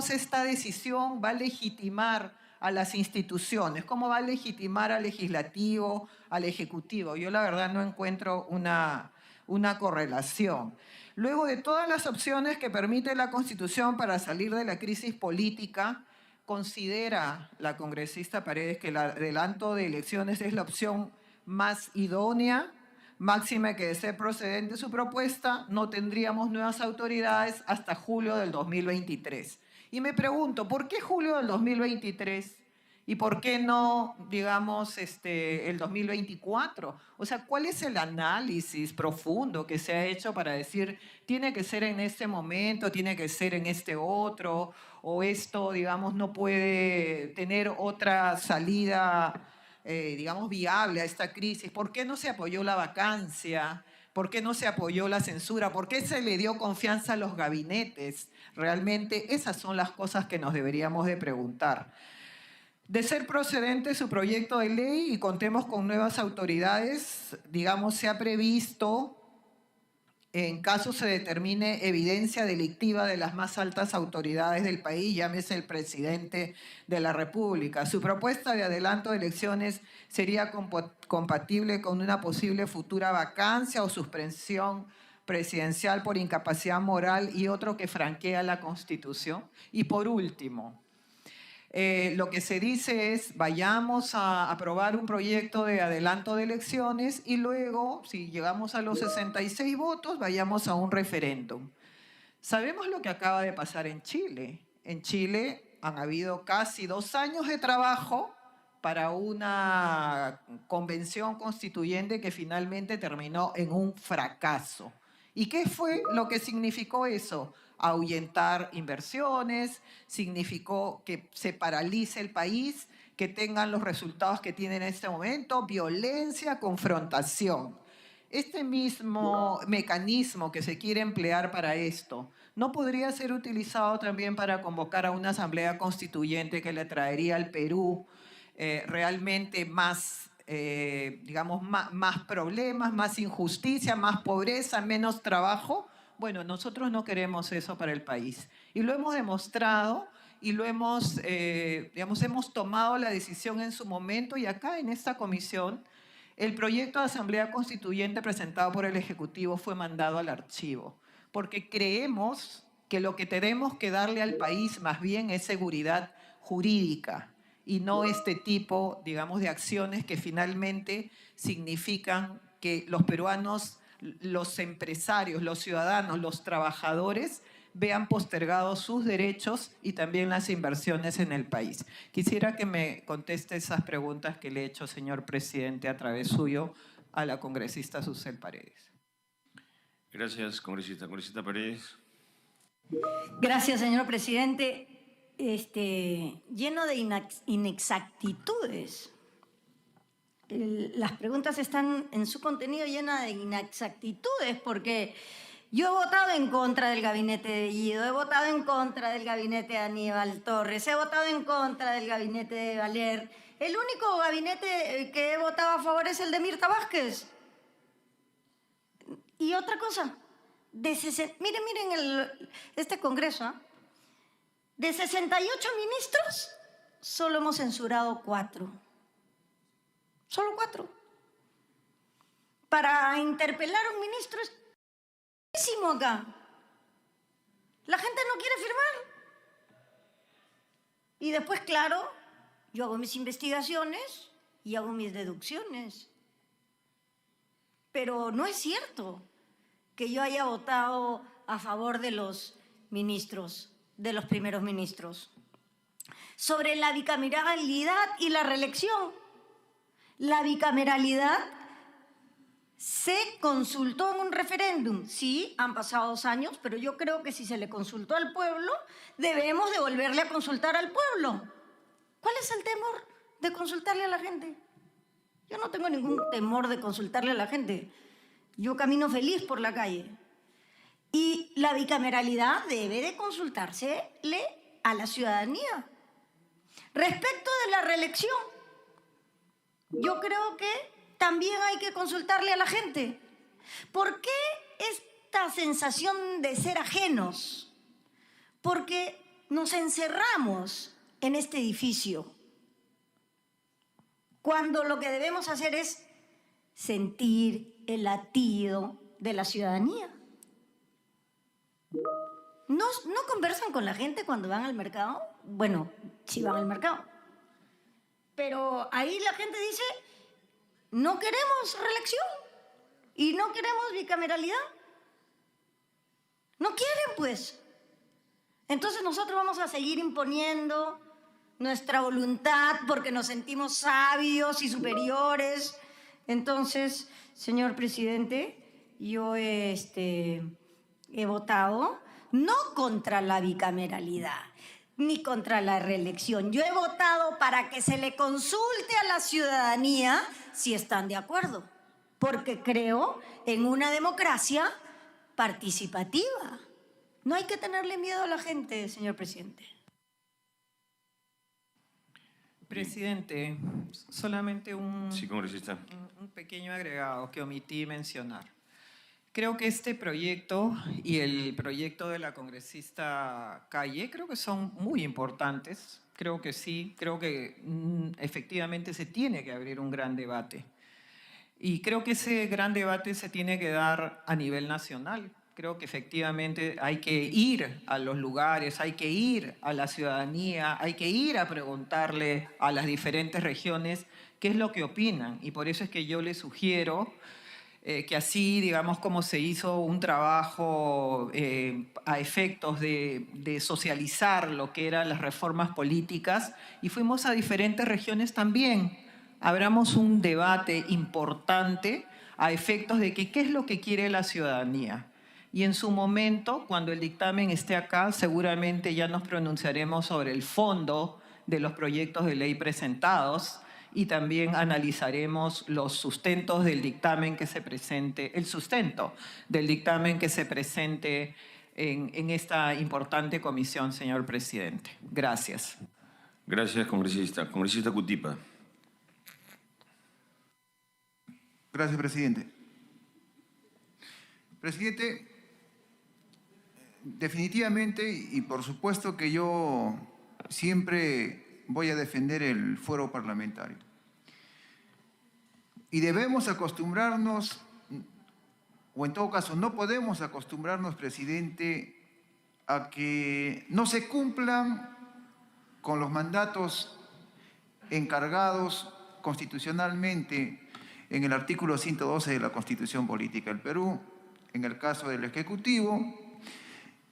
esta decisión va a legitimar a las instituciones? ¿Cómo va a legitimar al legislativo, al ejecutivo? Yo la verdad no encuentro una correlación. Luego de todas las opciones que permite la Constitución para salir de la crisis política, ¿considera la congresista Paredes que el adelanto de elecciones es la opción más idónea? Máxime que de ser procedente su propuesta, no tendríamos nuevas autoridades hasta julio del 2023. Y me pregunto, ¿por qué julio del 2023? ¿Y por qué no, el 2024? O sea, ¿cuál es el análisis profundo que se ha hecho para decir, tiene que ser en este momento, tiene que ser en este otro, o esto, no puede tener otra salida, viable a esta crisis? ¿Por qué no se apoyó la vacancia? ¿Por qué no se apoyó la censura? ¿Por qué se le dio confianza a los gabinetes? Realmente esas son las cosas que nos deberíamos de preguntar. De ser procedente su proyecto de ley y contemos con nuevas autoridades, se ha previsto en caso se determine evidencia delictiva de las más altas autoridades del país, llámese el presidente de la República. Su propuesta de adelanto de elecciones sería compatible con una posible futura vacancia o suspensión presidencial por incapacidad moral y otro que franquea la Constitución. Y por último, lo que se dice es, vayamos a aprobar un proyecto de adelanto de elecciones y luego, si llegamos a los 66 votos, vayamos a un referéndum. Sabemos lo que acaba de pasar en Chile. En Chile han habido casi 2 años de trabajo para una convención constituyente que finalmente terminó en un fracaso. ¿Y qué fue lo que significó eso? Ahuyentar inversiones, significó que se paralice el país, que tengan los resultados que tienen en este momento, violencia, confrontación. Este mismo mecanismo que se quiere emplear para esto, ¿no podría ser utilizado también para convocar a una asamblea constituyente que le traería al Perú realmente más, digamos, más problemas, más injusticia, más pobreza, menos trabajo? Bueno, nosotros no queremos eso para el país. Y lo hemos demostrado y lo hemos, digamos, hemos tomado la decisión en su momento y acá en esta comisión el proyecto de Asamblea Constituyente presentado por el Ejecutivo fue mandado al archivo, porque creemos que lo que tenemos que darle al país más bien es seguridad jurídica y no este tipo, digamos, de acciones que finalmente significan que los peruanos, los empresarios, los ciudadanos, los trabajadores vean postergados sus derechos y también las inversiones en el país. Quisiera que me conteste esas preguntas que le he hecho, señor presidente, a través suyo a la congresista Susel Paredes. Gracias, congresista. Congresista Paredes. Gracias, señor presidente. Lleno de inexactitudes. Las preguntas están en su contenido llena de inexactitudes, porque yo he votado en contra del gabinete de Bellido, he votado en contra del gabinete de Aníbal Torres, he votado en contra del gabinete de Valer. El único gabinete que he votado a favor es el de Mirta Vázquez. Y otra cosa, miren este Congreso, ¿eh? De 68 ministros, solo hemos censurado 4. Solo 4. Para interpelar a un ministro es muchísimo acá. La gente no quiere firmar. Y después, claro, yo hago mis investigaciones y hago mis deducciones. Pero no es cierto que yo haya votado a favor de los ministros, de los primeros ministros. Sobre la bicameralidad y la reelección. La bicameralidad se consultó en un referéndum. Sí, han pasado 2 años, pero yo creo que si se le consultó al pueblo, debemos de volverle a consultar al pueblo. ¿Cuál es el temor de consultarle a la gente? Yo no tengo ningún temor de consultarle a la gente. Yo camino feliz por la calle. Y la bicameralidad debe de consultársele a la ciudadanía. Respecto de la reelección, yo creo que también hay que consultarle a la gente. ¿Por qué esta sensación de ser ajenos? Porque nos encerramos en este edificio, cuando lo que debemos hacer es sentir el latido de la ciudadanía. ¿No conversan con la gente cuando van al mercado? Bueno, sí van al mercado. Pero ahí la gente dice, no queremos reelección y no queremos bicameralidad. No quieren, pues. Entonces nosotros vamos a seguir imponiendo nuestra voluntad porque nos sentimos sabios y superiores. Entonces, señor presidente, yo he votado no contra la bicameralidad ni contra la reelección. Yo he votado para que se le consulte a la ciudadanía si están de acuerdo, porque creo en una democracia participativa. No hay que tenerle miedo a la gente, señor presidente. Presidente, solamente un Sí, congresista. pequeño agregado que omití mencionar. Creo que este proyecto y el proyecto de la congresista Calle creo que son muy importantes. Creo que sí, creo que efectivamente se tiene que abrir un gran debate. Y creo que ese gran debate se tiene que dar a nivel nacional. Creo que efectivamente hay que ir a los lugares, hay que ir a la ciudadanía, hay que ir a preguntarle a las diferentes regiones qué es lo que opinan. Y por eso es que yo les sugiero que así, digamos, como se hizo un trabajo a efectos de socializar lo que eran las reformas políticas, y fuimos a diferentes regiones también. Abramos un debate importante a efectos de que qué es lo que quiere la ciudadanía. Y en su momento, cuando el dictamen esté acá, seguramente ya nos pronunciaremos sobre el fondo de los proyectos de ley presentados, y también analizaremos los sustentos del dictamen que se presente, el sustento del dictamen que se presente en esta importante comisión, señor presidente. Gracias. Gracias, congresista. Congresista Cutipa. Gracias, presidente. Presidente, definitivamente y por supuesto que yo siempre voy a defender el fuero parlamentario. Y debemos acostumbrarnos, o en todo caso no podemos acostumbrarnos, presidente, a que no se cumplan con los mandatos encargados constitucionalmente en el artículo 112 de la Constitución Política del Perú, en el caso del Ejecutivo,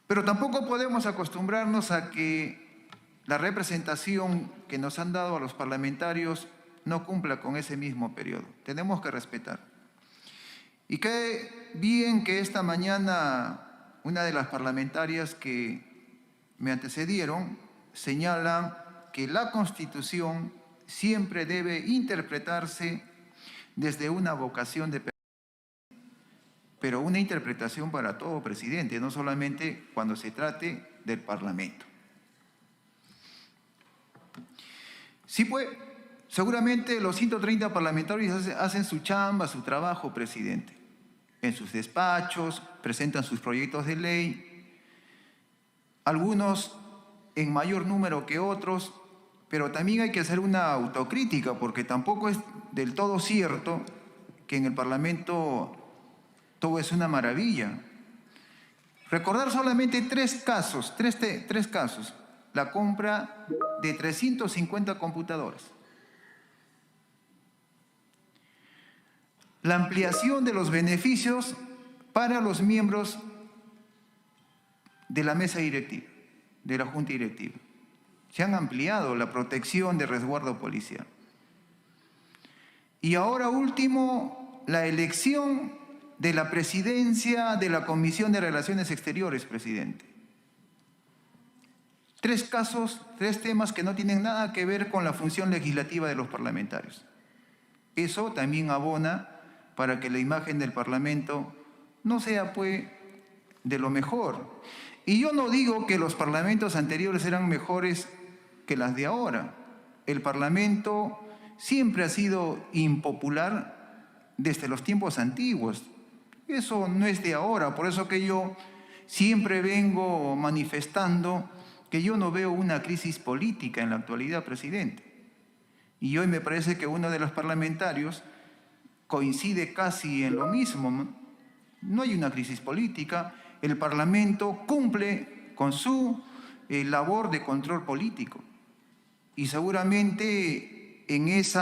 pero tampoco podemos acostumbrarnos a que la representación que nos han dado a los parlamentarios no cumpla con ese mismo periodo. Tenemos que respetar. Y qué bien que esta mañana una de las parlamentarias que me antecedieron señala que la Constitución siempre debe interpretarse desde una vocación de pero una interpretación para todo, presidente, no solamente cuando se trate del Parlamento. Sí, pues, seguramente los 130 parlamentarios hacen su chamba, su trabajo, presidente. En sus despachos, presentan sus proyectos de ley, algunos en mayor número que otros, pero también hay que hacer una autocrítica, porque tampoco es del todo cierto que en el Parlamento todo es una maravilla. Recordar solamente tres casos. La compra de 350 computadoras. La ampliación de los beneficios para los miembros de la mesa directiva, de la junta directiva. Se han ampliado la protección de resguardo policial. Y ahora último, la elección de la presidencia de la Comisión de Relaciones Exteriores, presidente. Tres casos, tres temas que no tienen nada que ver con la función legislativa de los parlamentarios. Eso también abona para que la imagen del Parlamento no sea, pues, de lo mejor. Y yo no digo que los parlamentos anteriores eran mejores que las de ahora. El Parlamento siempre ha sido impopular desde los tiempos antiguos. Eso no es de ahora, por eso que yo siempre vengo manifestando que yo no veo una crisis política en la actualidad, presidente. Y hoy me parece que uno de los parlamentarios coincide casi en lo mismo. No hay una crisis política, el Parlamento cumple con su labor de control político. Y seguramente en ese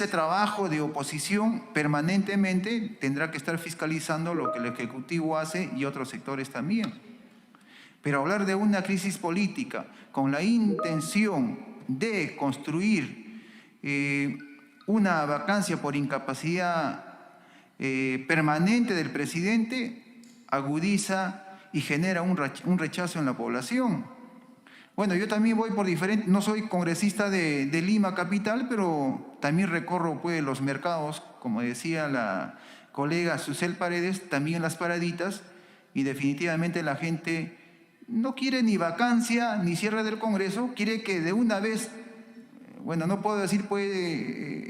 trabajo de oposición permanentemente tendrá que estar fiscalizando lo que el Ejecutivo hace y otros sectores también. Pero hablar de una crisis política con la intención de construir una vacancia por incapacidad permanente del presidente agudiza y genera un rechazo en la población. Bueno, yo también voy por diferentes, no soy congresista de Lima capital, pero también recorro pues los mercados, como decía la colega Susel Paredes, también en las paraditas, y definitivamente la gente no quiere ni vacancia ni cierre del Congreso, quiere que de una vez, bueno, no puedo decir pues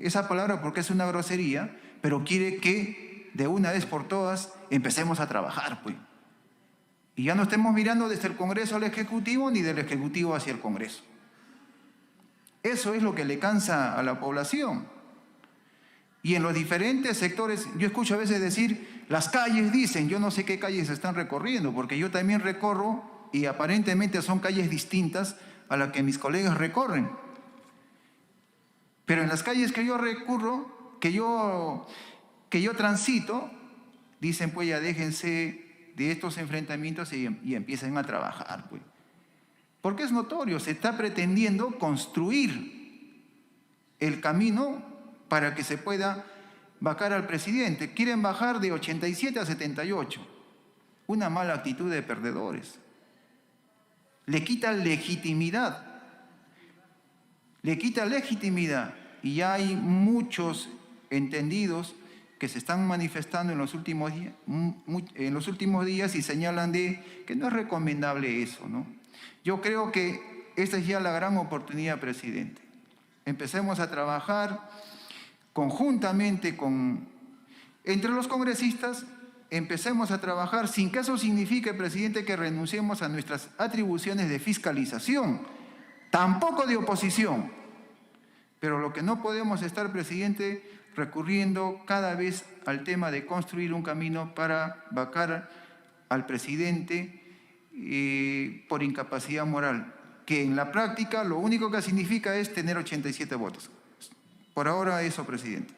esa palabra porque es una grosería, pero quiere que de una vez por todas empecemos a trabajar, pues. Y ya no estemos mirando desde el Congreso al Ejecutivo ni del Ejecutivo hacia el Congreso. Eso es lo que le cansa a la población. Y en los diferentes sectores, yo escucho a veces decir, las calles dicen, yo no sé qué calles están recorriendo, porque yo también recorro y aparentemente son calles distintas a las que mis colegas recorren. Pero en las calles que yo recurro, que yo transito, dicen pues ya déjense de estos enfrentamientos y empiecen a trabajar, pues. Porque es notorio, se está pretendiendo construir el camino para que se pueda vacar al presidente. Quieren bajar de 87 a 78. Una mala actitud de perdedores. Le quita legitimidad. Le quita legitimidad. Y ya hay muchos entendidos que se están manifestando en los últimos días y señalan de que no es recomendable eso, ¿no? Yo creo que esta es ya la gran oportunidad, presidente. Empecemos a trabajar conjuntamente entre los congresistas, empecemos a trabajar sin que eso signifique, presidente, que renunciemos a nuestras atribuciones de fiscalización, tampoco de oposición. Pero lo que no podemos estar, presidente, recurriendo cada vez al tema de construir un camino para vacar al presidente por incapacidad moral, que en la práctica lo único que significa es tener 87 votos. Por ahora eso, presidente.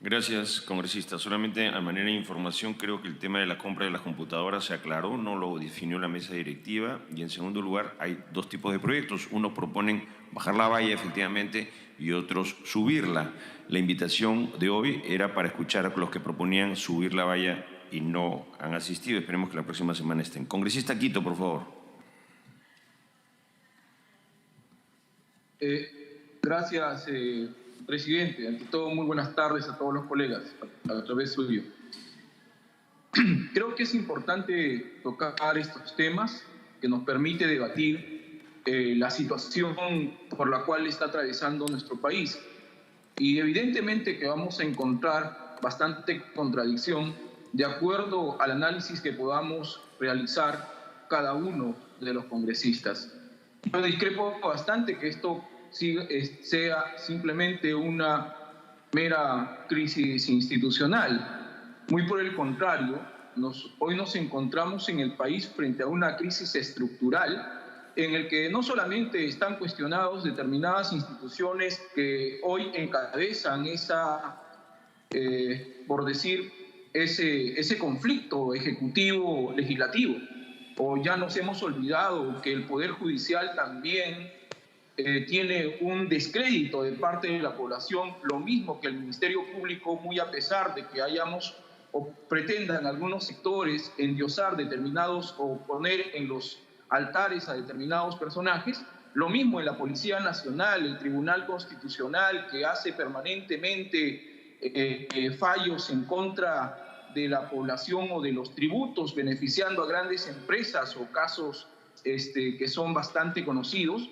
Gracias, congresista. Solamente a manera de información, creo que el tema de la compra de las computadoras se aclaró, no lo definió la mesa directiva. Y en segundo lugar, hay dos tipos de proyectos. Unos proponen bajar la valla, efectivamente, y otros subirla. La invitación de hoy era para escuchar a los que proponían subir la valla y no han asistido. Esperemos que la próxima semana estén. Congresista Quito, por favor. Gracias, presidente. Ante todo, muy buenas tardes a todos los colegas, a través suyo. Creo que es importante tocar estos temas que nos permite debatir la situación por la cual está atravesando nuestro país. Y evidentemente que vamos a encontrar bastante contradicción de acuerdo al análisis que podamos realizar cada uno de los congresistas. Yo discrepo bastante que esto sea simplemente una mera crisis institucional. Muy por el contrario, hoy nos encontramos en el país frente a una crisis estructural en el que no solamente están cuestionados determinadas instituciones que hoy encabezan por decir, ese conflicto ejecutivo-legislativo, o ya nos hemos olvidado que el Poder Judicial también tiene un descrédito de parte de la población, lo mismo que el Ministerio Público, muy a pesar de que o pretendan algunos sectores endiosar determinados o poner en los altares a determinados personajes, lo mismo en la Policía Nacional, el Tribunal Constitucional, que hace permanentemente fallos en contra de la población o de los tributos, beneficiando a grandes empresas o casos que son bastante conocidos.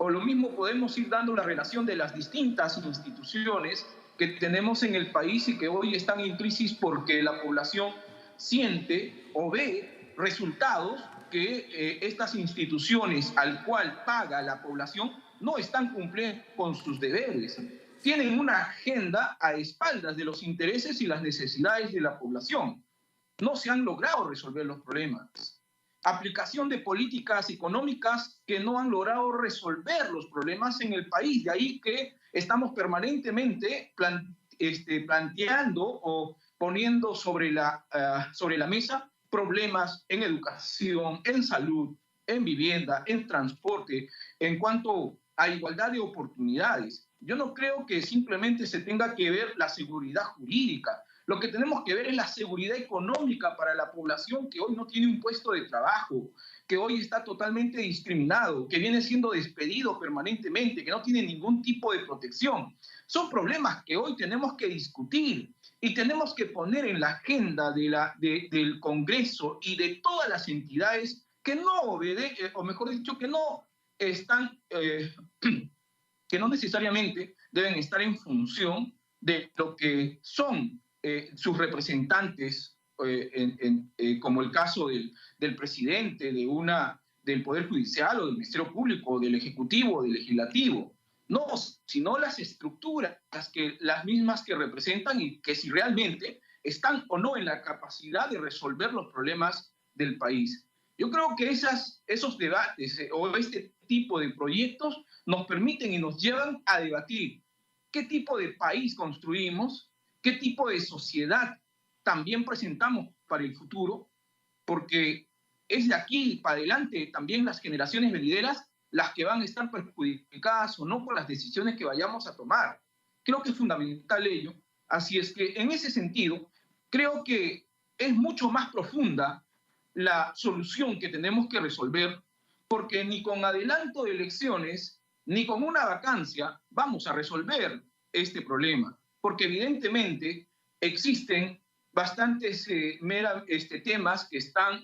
O lo mismo podemos ir dando la relación de las distintas instituciones que tenemos en el país y que hoy están en crisis porque la población siente o ve resultados que estas instituciones al cual paga la población no están cumpliendo con sus deberes. Tienen una agenda a espaldas de los intereses y las necesidades de la población. No se han logrado resolver los problemas. Aplicación de políticas económicas que no han logrado resolver los problemas en el país. De ahí que estamos permanentemente planteando o poniendo sobre la mesa problemas en educación, en salud, en vivienda, en transporte, en cuanto a igualdad de oportunidades. Yo no creo que simplemente se tenga que ver la seguridad jurídica. Lo que tenemos que ver es la seguridad económica para la población que hoy no tiene un puesto de trabajo, que hoy está totalmente discriminado, que viene siendo despedido permanentemente, que no tiene ningún tipo de protección. Son problemas que hoy tenemos que discutir y tenemos que poner en la agenda del Congreso y de todas las entidades que no obedecen, o mejor dicho, que no están, que no necesariamente deben estar en función de lo que son sus representantes, como el caso del presidente, del Poder Judicial o del Ministerio Público, o del Ejecutivo o del Legislativo. No, sino las estructuras, las mismas que representan y que si realmente están o no en la capacidad de resolver los problemas del país. Yo creo que esos debates o este tipo de proyectos nos permiten y nos llevan a debatir qué tipo de país construimos, qué tipo de sociedad también presentamos para el futuro, porque es de aquí para adelante también las generaciones venideras las que van a estar perjudicadas o no por las decisiones que vayamos a tomar. Creo que es fundamental ello. Así es que en ese sentido, creo que es mucho más profunda la solución que tenemos que resolver, porque ni con adelanto de elecciones, ni con una vacancia vamos a resolver este problema, porque evidentemente existen bastantes temas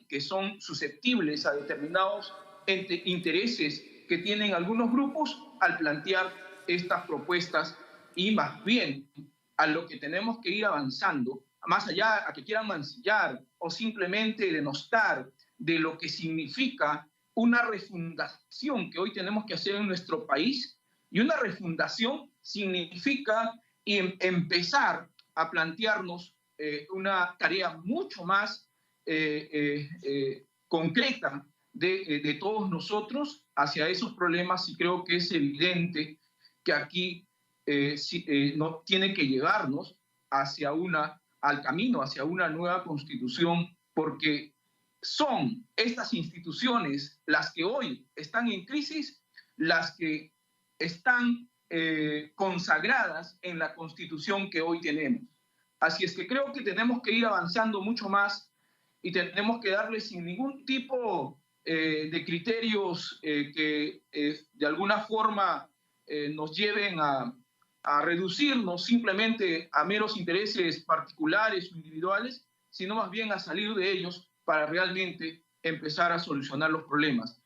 que son susceptibles a determinados intereses que tienen algunos grupos al plantear estas propuestas, y más bien a lo que tenemos que ir avanzando, más allá a que quieran mancillar o simplemente denostar de lo que significa una refundación que hoy tenemos que hacer en nuestro país. Y una refundación significa empezar a plantearnos una tarea mucho más concreta de todos nosotros hacia esos problemas, y creo que es evidente que aquí no, tiene que llevarnos al camino hacia una nueva constitución, porque son estas instituciones las que hoy están en crisis, las que están consagradas en la constitución que hoy tenemos. Así es que creo que tenemos que ir avanzando mucho más y tenemos que darle sin ningún tipo de criterios que de alguna forma nos lleven a reducirnos simplemente a meros intereses particulares o individuales, sino más bien a salir de ellos para realmente empezar a solucionar los problemas.